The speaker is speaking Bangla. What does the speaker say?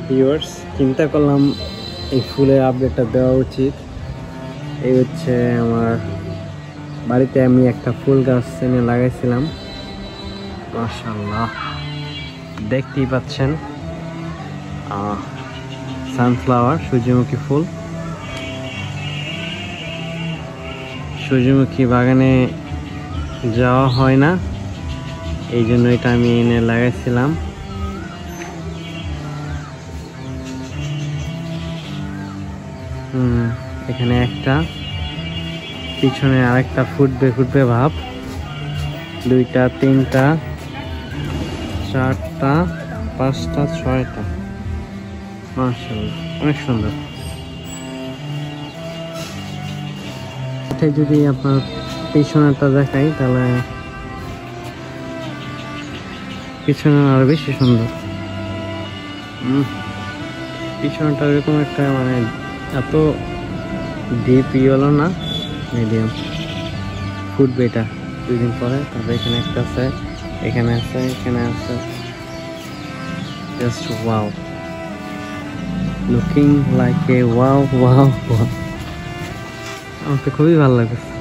ভিউয়ার্স, চিন্তা করলাম এই ফুলের আপডেটটা দেওয়া উচিত। এই হচ্ছে আমার বাড়িতে আমি একটা ফুল গাছ এনে লাগাইছিলাম, মাশাআল্লাহ দেখতেই পাচ্ছেন। সানফ্লাওয়ার, সূর্যমুখী ফুল। সূর্যমুখী বাগানে যাওয়া হয় না, এই জন্য এটা আমি এনে লাগাইছিলাম। এখানে একটা, পিছনে আরেকটা ফুটবে ভাব। 2টা 3টা 4টা 5টা 6টা, মাশাআল্লাহ অনেক সুন্দর। যদি আপনার পিছনেরটা দেখাই তাহলে পিছনে আরো বেশি সুন্দর। পিছনেটা এরকম একটা মানে এত ডিপ ইয়েলো না, মিডিয়াম। ফুটবে এটা 2 দিন পরে। তারপরে এখানে একটা আছে, এখানে আছে, এখানে আছে। Just wow, looking like a wow wow wow. আমার তো খুবই ভালো লাগছে।